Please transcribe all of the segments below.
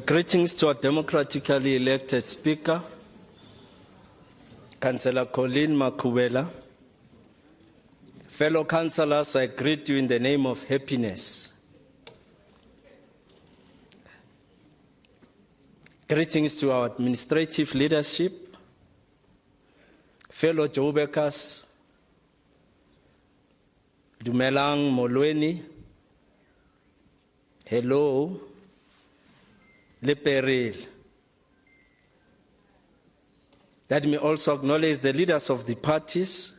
Greetings to our democratically elected Speaker, Councillor Colleen Makubela. Fellow councillors, I greet you in the name of happiness. Greetings to our administrative leadership, fellow Joburgers, Dumelang Molweni, hello, Leperil. Let me also acknowledge the leaders of the parties,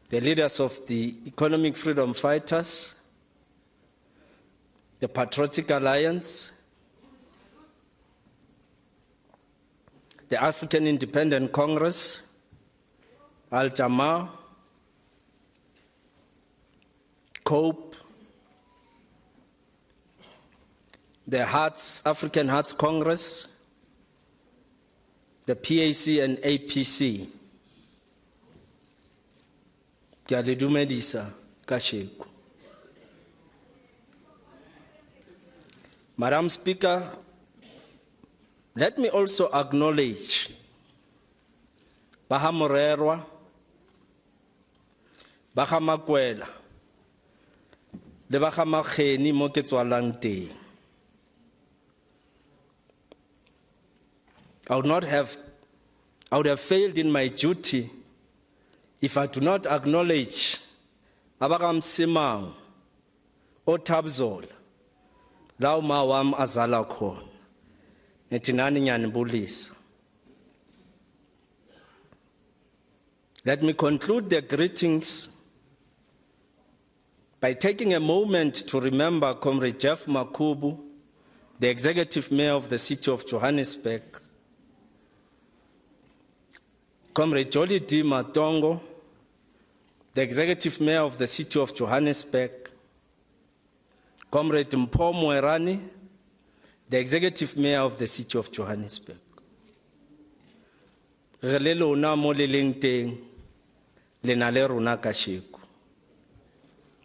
the leaders of the Economic Freedom Fighters, the Patriotic Alliance, the African Independent Congress, Al-Jamaa, COPE, the African Hearts Congress, the PAC and APC. Madam Speaker, let me also acknowledge Dada Morero, Dada Makwela, le Dada Makheni mo ke tswalang teng. I would have failed in my duty if I do not acknowledge Abagam Simang, Otabzol, Lau Mawam Azalakon, Netinani Nyanbulis. Let me conclude the greetings by taking a moment to remember Comrade Jeff Makubu, the Executive Mayor of the City of Johannesburg, Comrade Jolly D. Matongo, the Executive Mayor of the City of Johannesburg, Comrade Mpho Mwerani, the Executive Mayor of the City of Johannesburg.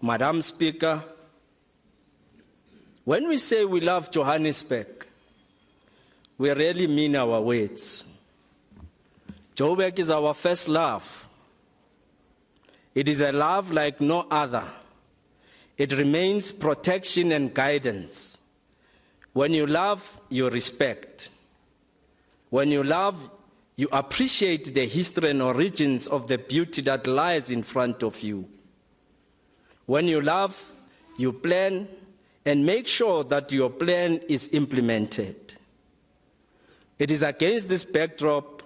Madam Speaker, when we say we love Johannesburg, we really mean our words. Joburg is our first love. It is a love like no other. It remains protection and guidance. When you love, you respect. When you love, you appreciate the history and origins of the beauty that lies in front of you. When you love, you plan and make sure that your plan is implemented. It is against this backdrop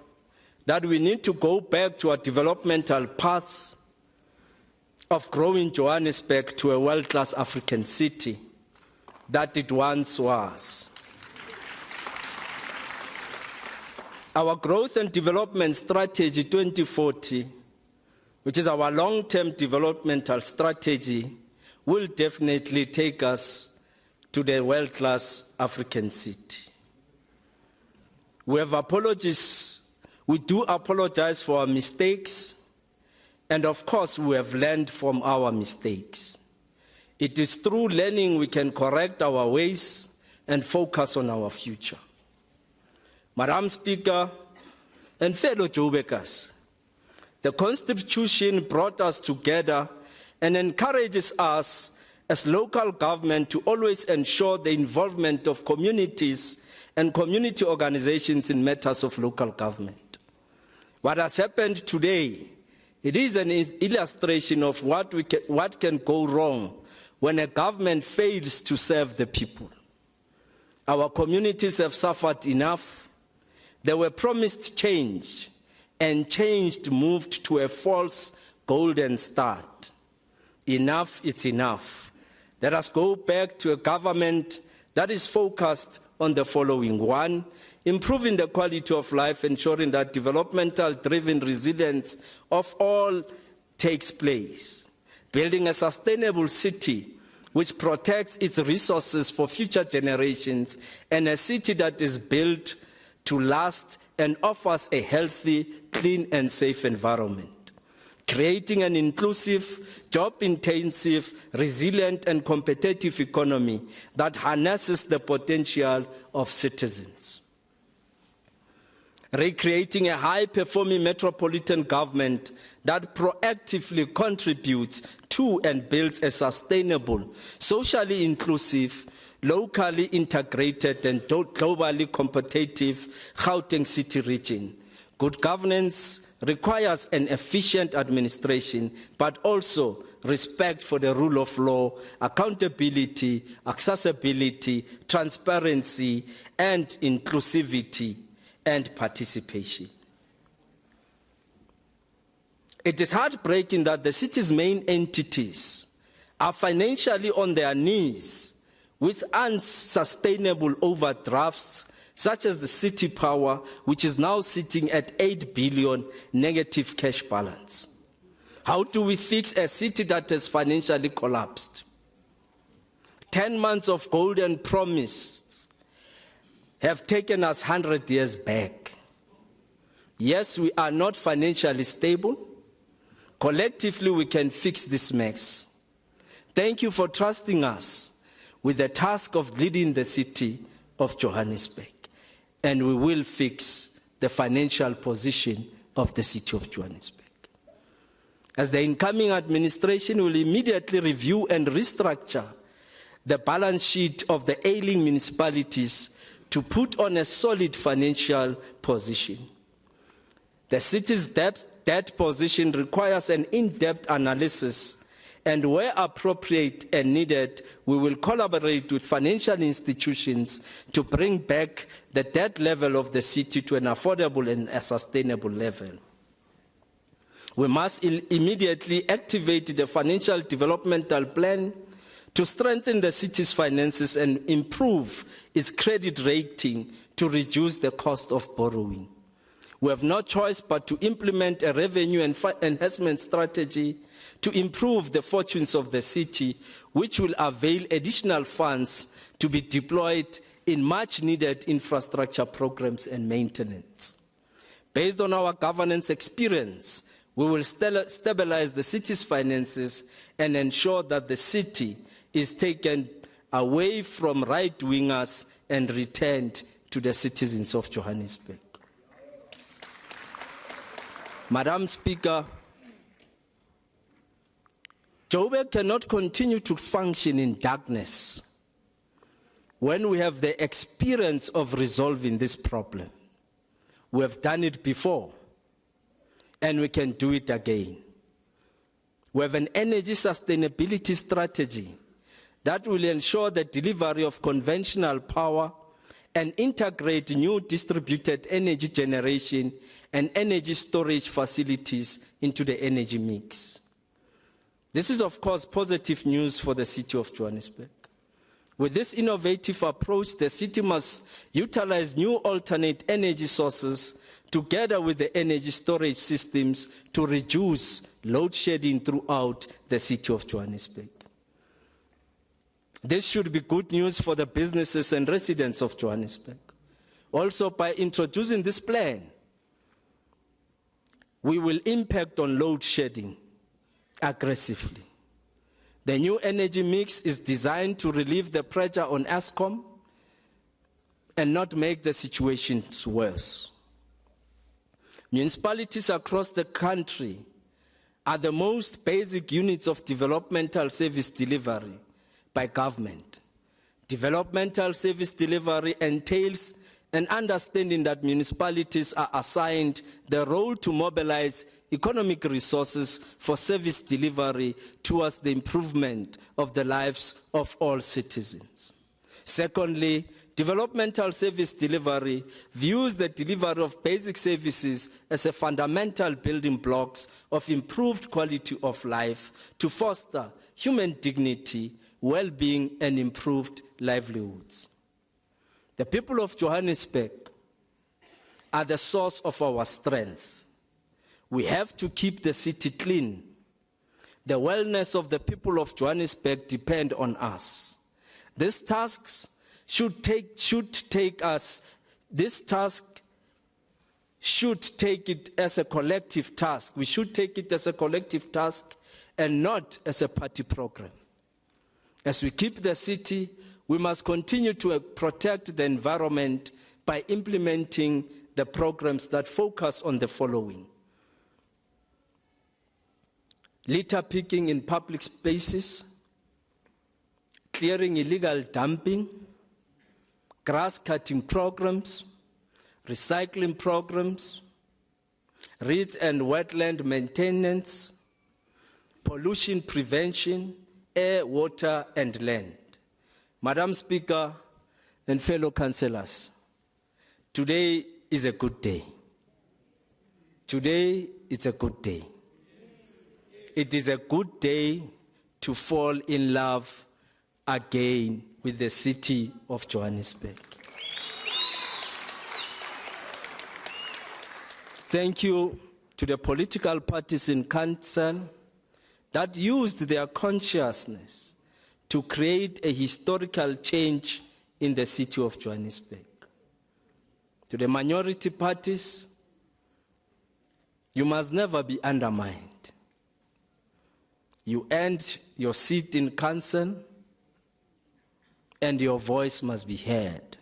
that we need to go back to a developmental path of growing Johannesburg to a world-class African city that it once was. Our Growth and Development Strategy 2040, which is our long-term developmental strategy, will definitely take us to the world-class African city. We do apologize for our mistakes, and of course we have learned from our mistakes. It is through learning we can correct our ways and focus on our future. Madam Speaker and fellow Joburgers, the Constitution brought us together and encourages us as local government to always ensure the involvement of communities and community organizations in matters of local government. What has happened today, it is an illustration of what can go wrong when a government fails to serve the people. Our communities have suffered enough. They were promised change, and change moved to a false golden start. Enough, it's enough. Let us go back to a government that is focused on the following. One, improving the quality of life, ensuring that developmental-driven resilience of all takes place. Building a sustainable city which protects its resources for future generations, and a city that is built to last and offers a healthy, clean and safe environment. creating an inclusive, job-intensive, resilient and competitive economy that harnesses the potential of citizens. Recreating a high-performing metropolitan government that proactively contributes to and builds a sustainable, socially inclusive, locally integrated and globally competitive Gauteng city region. Good governance requires an efficient administration, but also respect for the rule of law, accountability, accessibility, transparency, and inclusivity and participation. It is heartbreaking that the city's main entities are financially on their knees with unsustainable overdrafts, such as the City Power, which is now sitting at 8 billion negative cash balance. How do we fix a city that has financially collapsed? 10 months of golden promise have taken us 100 years back. Yes, we are not financially stable. Collectively, we can fix this mess. Thank you for trusting us with the task of leading the city of Johannesburg. And we will fix the financial position of the city of Johannesburg. As the incoming administration will immediately review and restructure the balance sheet of the ailing municipalities to put on a solid financial position. The city's debt position requires an in-depth analysis, and where appropriate and needed, we will collaborate with financial institutions to bring back the debt level of the city to an affordable and a sustainable level. We must immediately activate the financial developmental plan to strengthen the city's finances and improve its credit rating to reduce the cost of borrowing. We have no choice but to implement a revenue and enhancement strategy to improve the fortunes of the city, which will avail additional funds to be deployed in much-needed infrastructure programs and maintenance. Based on our governance experience, we will stabilize the city's finances and ensure that the city is taken away from right-wingers and returned to the citizens of Johannesburg. Madam Speaker, Joburg cannot continue to function in darkness when we have the experience of resolving this problem. We have done it before, and we can do it again. We have an energy sustainability strategy that will ensure the delivery of conventional power and integrate new distributed energy generation and energy storage facilities into the energy mix. This is, of course, positive news for the city of Johannesburg. With this innovative approach, the city must utilize new alternate energy sources together with the energy storage systems to reduce load shedding throughout the city of Johannesburg. This should be good news for the businesses and residents of Johannesburg. Also, by introducing this plan, we will impact on load shedding aggressively. The new energy mix is designed to relieve the pressure on Eskom and not make the situations worse. Municipalities across the country are the most basic units of developmental service delivery by government. Developmental service delivery entails an understanding that municipalities are assigned the role to mobilize economic resources for service delivery towards the improvement of the lives of all citizens. Secondly, developmental service delivery views the delivery of basic services as a fundamental building blocks of improved quality of life to foster human dignity, well-being, and improved livelihoods. The people of Johannesburg are the source of our strength. We have to keep the city clean. The wellness of the people of Johannesburg depend on us. This task should take us should take it as a collective task. We should take it as a collective task and not as a party program. As we keep the city, we must continue to protect the environment by implementing the programs that focus on the following: litter picking in public spaces, clearing illegal dumping, grass cutting programs, recycling programs, reeds and wetland maintenance, pollution prevention, air, water, and land. Madam Speaker and fellow councillors, today is a good day. Today is a good day. It is a good day to fall in love again with the city of Johannesburg. Thank you to the political parties in council that used their consciousness to create a historical change in the city of Johannesburg. To the minority parties, you must never be undermined. You earned your seat in council, and your voice must be heard.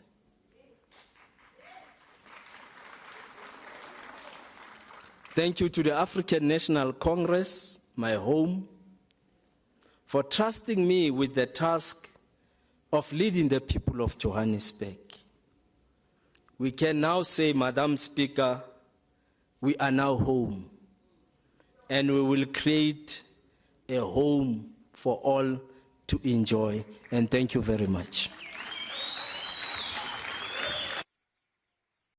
Thank you to the African National Congress, my home, for trusting me with the task of leading the people of Johannesburg. We can now say, Madam Speaker, we are now home, and we will create a home for all to enjoy. And thank you very much.